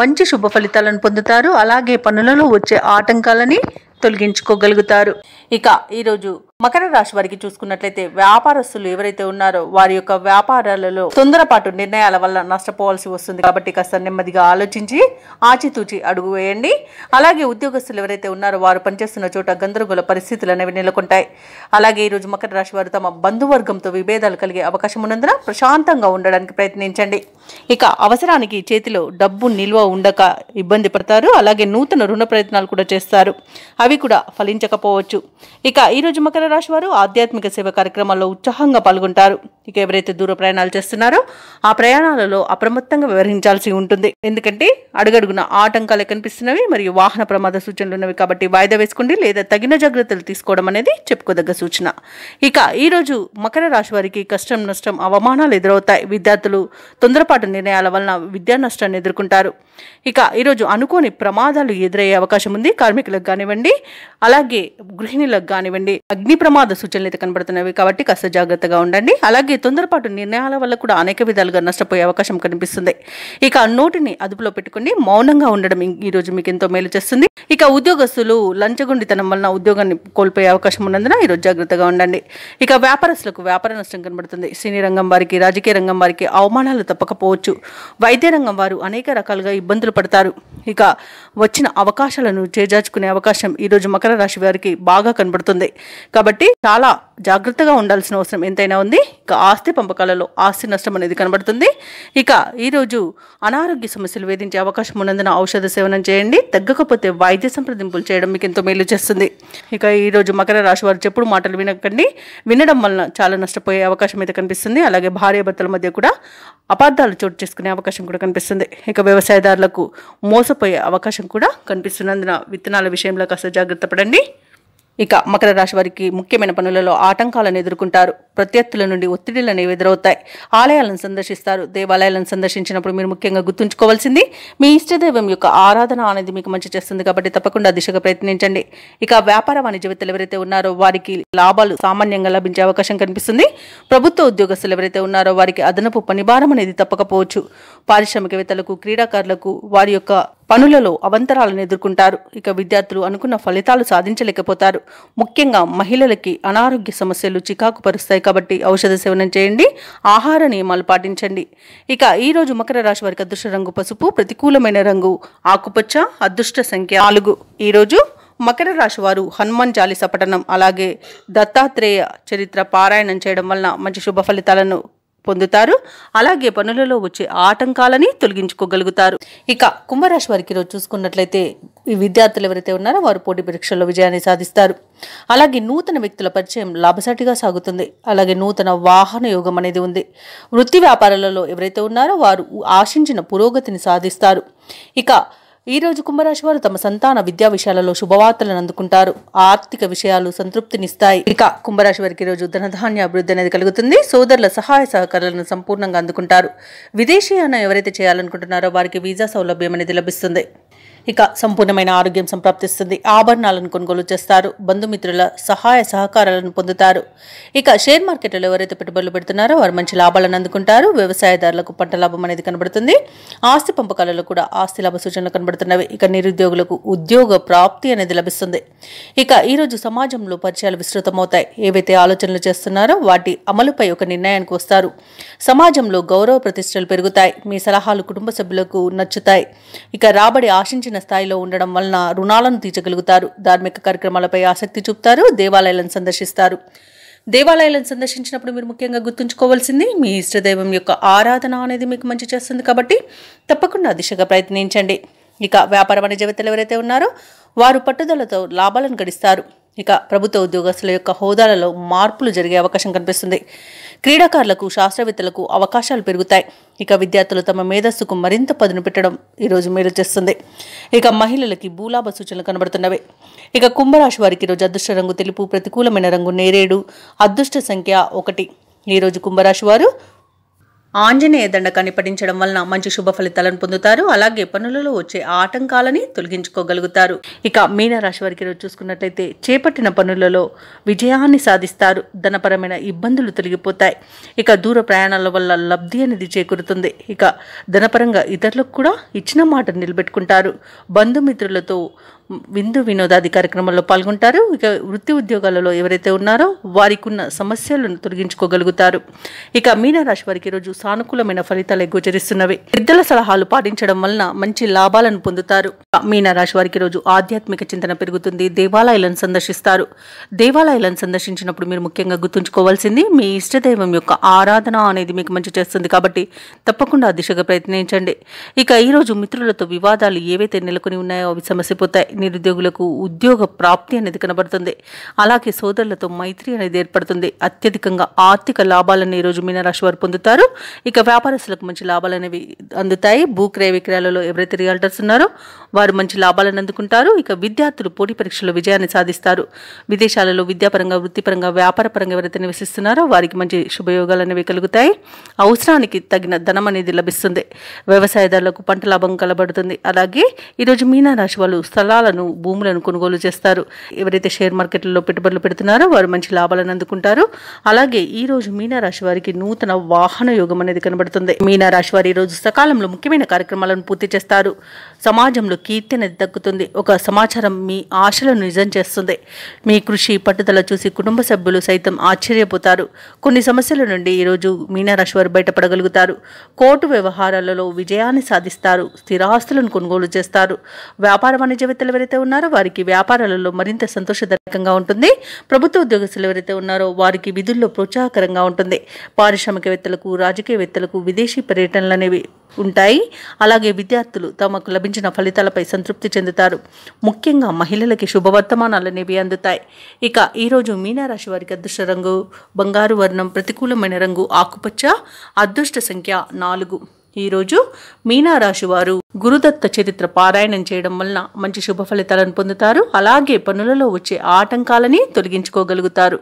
మంచి శుభ ఫలితాలను పొందుతారు. అలాగే పనులలో వచ్చే ఆటంకాలని తొలగించుకోగలుగుతారు. ఇక ఈరోజు మకర రాశి వారికి చూసుకున్నట్లయితే వ్యాపారస్తులు ఎవరైతే ఉన్నారో వారి యొక్క వ్యాపారాలలో తొందరపాటు నిర్ణయాల వల్ల నష్టపోవాల్సి వస్తుంది. కాబట్టి కాస్త నెమ్మదిగా ఆలోచించి ఆచితూచి అడుగు వేయండి. అలాగే ఉద్యోగస్తులు ఎవరైతే ఉన్నారో వారు పనిచేస్తున్న చోట గందరగోళ పరిస్థితులు అనేవి నెలకొంటాయి. అలాగే ఈరోజు మకర రాశి వారు తమ బంధువర్గంతో విభేదాలు కలిగే అవకాశం ఉన్నందున ప్రశాంతంగా ఉండడానికి ప్రయత్నించండి. ఇక అవసరానికి చేతిలో డబ్బు నిల్వ ఉండక ఇబ్బంది పడతారు. అలాగే నూతన రుణ ప్రయత్నాలు కూడా చేస్తారు. అవి కూడా ఫలించకపోవచ్చు. ఇక ఈరోజు మకర రాశి వారు ఆధ్యాత్మిక సేవ కార్యక్రమాల్లో ఉత్సాహంగా పాల్గొంటారు. ఇక ఎవరైతే దూర ప్రయాణాలు చేస్తున్నారో ఆ ప్రయాణాలలో అప్రమత్తంగా వ్యవహరించాల్సి ఉంటుంది. ఎందుకంటే అడుగడుగున ఆటంకాలు కనిపిస్తున్నవి మరియు వాహన ప్రమాద సూచనలు ఉన్నవి. కాబట్టి వాయిదా వేసుకోండి లేదా తగిన జాగ్రత్తలు తీసుకోవడం అనేది చెప్పుకోదగ్గ సూచన. ఇక ఈరోజు మకర రాశి వారికి కష్టం, నష్టం, అవమానాలు ఎదురవుతాయి. విద్యార్థులు తొందరపాటు నిర్ణయాల వలన విద్యా నష్టాన్ని ఎదుర్కొంటారు. ఇక ఈరోజు అనుకోని ప్రమాదాలు ఎదురయ్యే అవకాశం ఉంది. కార్మికులకు కానివ్వండి, అలాగే గృహిణులకు కానివ్వండి అగ్ని ప్రమాద సూచనలు అయితే కనబడుతున్నవి. కాబట్టి కాస్త జాగ్రత్తగా ఉండండి. అలాగే తొందరపాటు నిర్ణయాల వల్ల కూడా అనేక విధాలుగా నష్టపోయే అవకాశం కనిపిస్తుంది. ఇక నోటిని అదుపులో పెట్టుకుని మౌనంగా ఉండడం ఈరోజు మీకు ఎంతో మేలు చేస్తుంది. ఇక ఉద్యోగస్తులు లంచగొండితనం వలన ఉద్యోగాన్ని కోల్పోయే అవకాశం ఉన్నందున ఈరోజు జాగ్రత్తగా ఉండండి. ఇక వ్యాపారస్తులకు వ్యాపార నష్టం కనబడుతుంది. సినీ రంగం వారికి, రాజకీయ రంగం వారికి అవమానాలు తప్పకపోవచ్చు. వైద్య రంగం వారు అనేక రకాలుగా ఇబ్బందులు పడతారు. ఇక వచ్చిన అవకాశాలను చేజార్చుకునే అవకాశం ఈరోజు మకర రాశి వారికి బాగా కనబడుతుంది. కాబట్టి చాలా జాగ్రత్తగా ఉండాల్సిన అవసరం ఎంతైనా ఉంది. ఇక ఆస్తి పంపకాలలో ఆస్తి నష్టం అనేది కనబడుతుంది. ఇక ఈరోజు అనారోగ్య సమస్యలు వేధించే అవకాశం ఉన్నందున ఔషధ సేవనం చేయండి. తగ్గకపోతే వైద్య సంప్రదింపులు చేయడం మీకు ఎంతో మేలు చేస్తుంది. ఇక ఈరోజు మకర రాశి వారు చెప్పుడు మాటలు వినకండి. వినడం వలన చాలా నష్టపోయే అవకాశం అయితే కనిపిస్తుంది. అలాగే భార్యాభర్తల మధ్య కూడా అపార్థాలు చోటు చేసుకునే అవకాశం కూడా కనిపిస్తుంది. ఇక వ్యవసాయదారులకు మోసపోయే అవకాశం కూడా కనిపిస్తున్నందున విత్తనాల విషయంలో కాస్త జాగ్రత్త పడండి. ఇక మకర రాశి వారికి ముఖ్యమైన పనులలో ఆటంకాలను ఎదుర్కొంటారు. ప్రత్యర్థుల నుండి ఒత్తిడిలు అనేవి ఎదురవుతాయి. ఆలయాలను సందర్శిస్తారు. దేవాలయాలను సందర్శించినప్పుడు మీరు ముఖ్యంగా గుర్తుంచుకోవాల్సింది మీ ఇష్టదైవం యొక్క ఆరాధన అనేది మీకు మంచి చేస్తుంది. కాబట్టి తప్పకుండా దిశగా ప్రయత్నించండి. ఇక వ్యాపార వాణిజ్యవేత్తలు ఎవరైతే ఉన్నారో వారికి లాభాలు సామాన్యంగా లభించే అవకాశం కనిపిస్తుంది. ప్రభుత్వ ఉద్యోగస్తులు ఎవరైతే ఉన్నారో వారికి అదనపు పనిభారం అనేది తప్పకపోవచ్చు. పారిశ్రామికవేత్తలకు, క్రీడాకారులకు వారి యొక్క పనులలో అవంతరాలను ఎదుర్కొంటారు. ఇక విద్యార్థులు అనుకున్న ఫలితాలు సాధించలేకపోతారు. ముఖ్యంగా మహిళలకి అనారోగ్య సమస్యలు చికాకు పరుస్తాయి. కాబట్టి ఔషధ సేవనం చేయండి. ఆహార నియమాలు పాటించండి. ఇక ఈరోజు మకర రాశి వారికి అదృష్ట రంగు పసుపు, ప్రతికూలమైన రంగు ఆకుపచ్చ, అదృష్ట సంఖ్య 4. ఈరోజు మకర రాశి వారు హనుమాన్ చాలీసా పఠనం అలాగే దత్తాత్రేయ చరిత్ర పారాయణం చేయడం వలన మంచి శుభ ఫలితాలను పొందుతారు. అలాగే పనులలో వచ్చే ఆటంకాలని తొలగించుకోగలుగుతారు. ఇక కుంభరాశి వారికి ఈరోజు చూసుకున్నట్లయితే ఈ విద్యార్థులు ఎవరైతే ఉన్నారో వారు పోటీ పరీక్షల్లో విజయాన్ని సాధిస్తారు. అలాగే నూతన వ్యక్తుల పరిచయం లాభసాటిగా సాగుతుంది. అలాగే నూతన వాహన యోగం అనేది ఉంది. వృత్తి వ్యాపారాలలో ఎవరైతే ఉన్నారో వారు ఆశించిన పురోగతిని సాధిస్తారు. ఇక ఈరోజు కుంభరాశి వారు తమ సంతాన విద్యా విషయాలలో శుభవార్తలను అందుకుంటారు. ఆర్థిక విషయాలు సంతృప్తినిస్తాయి. ఇక కుంభరాశి వారికి ఈరోజు ధనధాన్య అభివృద్ధి అనేది కలుగుతుంది. సోదరుల సహాయ సహకారాలను సంపూర్ణంగా అందుకుంటారు. విదేశీయానం ఎవరైతే చేయాలనుకుంటున్నారో వారికి వీసా సౌలభ్యం అనేది లభిస్తుంది. ఇక సంపూర్ణమైన ఆరోగ్యం సంప్రాప్తిస్తుంది. ఆభరణాలను కొనుగోలు చేస్తారు. బంధుమిత్రుల సహాయ సహకారాలను పొందుతారు. ఇక షేర్ మార్కెట్లో ఎవరైతే పెట్టుబడులు పెడుతున్నారో వారు మంచి లాభాలను అందుకుంటారు. వ్యవసాయదారులకు పంట లాభం అనేది కనబడుతుంది. ఆస్తి పంపకాలలో కూడా ఆస్తి లాభ సూచనలు కనబడుతున్నవి. ఇక నిరుద్యోగులకు ఉద్యోగ ప్రాప్తి అనేది లభిస్తుంది. ఇక ఈరోజు సమాజంలో పరిచయాలు విస్తృతమవుతాయి. ఏవైతే ఆలోచనలు చేస్తున్నారో వాటి అమలుపై ఒక నిర్ణయానికి వస్తారు. సమాజంలో గౌరవ ప్రతిష్టలు పెరుగుతాయి. మీ సలహాలు కుటుంబ సభ్యులకు నచ్చుతాయి. ఇక రాబడి ఆశించిన స్థాయిలో ఉండడం వలన రుణాలను తీర్చగలుగుతారు. ధార్మిక కార్యక్రమాలపై ఆసక్తి చూపుతారు. దేవాలయాలను సందర్శిస్తారు. దేవాలయాలను సందర్శించినప్పుడు మీరు ముఖ్యంగా గుర్తుంచుకోవాల్సింది మీ ఇష్టదైవం యొక్క ఆరాధన అనేది మీకు మంచి చేస్తుంది కాబట్టి తప్పకుండా దిశగా ప్రయత్నించండి. ఇక వ్యాపార వాణిజ్యవేత్తలు ఎవరైతే ఉన్నారో వారు పట్టుదలతో లాభాలను గడిస్తారు. ఇక ప్రభుత్వ ఉద్యోగస్తుల యొక్క హోదాలలో మార్పులు జరిగే అవకాశం కనిపిస్తుంది. క్రీడాకారులకు శాస్త్రవేత్తలకు అవకాశాలు పెరుగుతాయి. ఇక విద్యార్థులు తమ మేధస్సుకు మరింత పదును పెట్టడం ఈరోజు మేలు చేస్తుంది. ఇక మహిళలకి భూలాభ సూచనలు కనబడుతున్నవి. ఇక కుంభరాశి వారికి ఈరోజు అదృష్ట రంగు తెలుపు, ప్రతికూలమైన రంగు నేరేడు, అదృష్ట సంఖ్య 1. ఈరోజు కుంభరాశి వారు ఆంజనేయ దండకాన్ని పఠించడం వలన మంచి శుభ ఫలితాలను పొందుతారు. అలాగే పనులలో వచ్చే ఆటంకాలని తొలగించుకోగలుగుతారు. ఇక మీనరాశి వారికి రోజు చూసుకున్నట్లయితే చేపట్టిన పనులలో విజయాన్ని సాధిస్తారు. ధనపరమైన ఇబ్బందులు తొలగిపోతాయి. ఇక దూర ప్రయాణాల వల్ల లబ్ధి అనేది చేకూరుతుంది. ఇక ధనపరంగా ఇతరులకు కూడా ఇచ్చిన మాట నిలబెట్టుకుంటారు. బంధుమిత్రులతో విందు వినోదాది కార్యక్రమాల్లో పాల్గొంటారు. ఇక వృత్తి ఉద్యోగాలలో ఎవరైతే ఉన్నారో వారికి ఉన్న సమస్యలను తొలగించుకోగలుగుతారు. ఇక మీనరాశి వారికి ఈరోజు సానుకూలమైన ఫలితాలు గోచరిస్తున్నవి. పెద్దల సలహాలు పాటించడం వలన మంచి లాభాలను పొందుతారు. మీనరాశి వారికి ఈరోజు ఆధ్యాత్మిక చింతన పెరుగుతుంది. దేవాలయాలను సందర్శిస్తారు. దేవాలయాలను సందర్శించినప్పుడు మీరు ముఖ్యంగా గుర్తుంచుకోవాల్సింది మీ ఇష్టదైవం యొక్క ఆరాధన అనేది మీకు మంచి చేస్తుంది కాబట్టి తప్పకుండా ఆ దిశగా ప్రయత్నించండి. ఇక ఈరోజు మిత్రులతో వివాదాలు ఏవైతే నెలకొని ఉన్నాయో అవి సమస్యపోతాయి. నిరుద్యోగులకు ఉద్యోగ ప్రాప్తి అనేది కనబడుతుంది. అలాగే సోదరులతో మైత్రి అనేది ఏర్పడుతుంది. అత్యధికంగా ఆర్థిక లాభాలను ఈరోజు మీనరాశి వారు పొందుతారు. ఇక వ్యాపారస్తులకు మంచి లాభాలు అనేవి అందుతాయి. భూక్రయ విక్రయాలలో ఎవరైతే రియల్టర్స్ ఉన్నారో వారు మంచి లాభాలను అందుకుంటారు. ఇక విద్యార్థులు పోటీ పరీక్షల్లో విజయాన్ని సాధిస్తారు. విదేశాలలో విద్యాపరంగా, వృత్తిపరంగా, వ్యాపారపరంగా ఎవరైతే నివసిస్తున్నారో వారికి మంచి శుభయోగాలు అనేవి కలుగుతాయి. అవసరానికి తగిన ధనం అనేది లభిస్తుంది. వ్యవసాయదారులకు పంట లాభం కలబడుతుంది. అలాగే ఈరోజు మీనరాశి వాళ్ళు స్థలాలను, భూములను కొనుగోలు చేస్తారు. ఎవరైతే షేర్ మార్కెట్లలో పెట్టుబడులు పెడుతున్నారో వారు మంచి లాభాలను అందుకుంటారు. అలాగే ఈ రోజు మీనరాశి వారికి నూతన వాహన యోగం అనేది కనబడుతుంది. మీనరాశి వారి ఈ రోజు సకాలంలో ముఖ్యమైన కార్యక్రమాలను పూర్తి చేస్తారు. సమాజంలో కీర్తి అనేది దక్కుతుంది. ఒక సమాచారం మీ ఆశలను నిజం చేస్తుంది. మీ కృషి, పట్టుదల చూసి కుటుంబ సభ్యులు సైతం ఆశ్చర్యపోతారు. కొన్ని సమస్యల నుండి ఈరోజు మీనరాశి వారు బయటపడగలుగుతారు. కోర్టు వ్యవహారాలలో విజయాన్ని సాధిస్తారు. స్థిరాస్తులను కొనుగోలు చేస్తారు. వ్యాపార వాణిజ్యవేత్తలు ఎవరైతే ఉన్నారో వారికి వ్యాపారాలలో మరింత సంతోషదాయకంగా ఉంటుంది. ప్రభుత్వ ఉద్యోగస్తులు ఎవరైతే ఉన్నారో వారికి విధుల్లో ప్రోత్సాహకరంగా ఉంటుంది. పారిశ్రామికవేత్తలకు, రాజకీయవేత్తలకు విదేశీ పర్యటనలు అనేవి ఉంటాయి. అలాగే విద్యార్థులు తమకు లభించిన ఫలితాలపై సంతృప్తి చెందుతారు. ముఖ్యంగా మహిళలకి శుభవర్తమానాలు అనేవి అందుతాయి. ఇక ఈరోజు మీనరాశి వారికి అదృష్ట రంగు బంగారు వర్ణం, ప్రతికూలమైన రంగు ఆకుపచ్చ, అదృష్ట సంఖ్య 4. ఈరోజు మీనరాశి వారు గురుదత్త చరిత్ర పారాయణం చేయడం వలన మంచి శుభ ఫలితాలను పొందుతారు. అలాగే పనులలో వచ్చే ఆటంకాలని తొలగించుకోగలుగుతారు.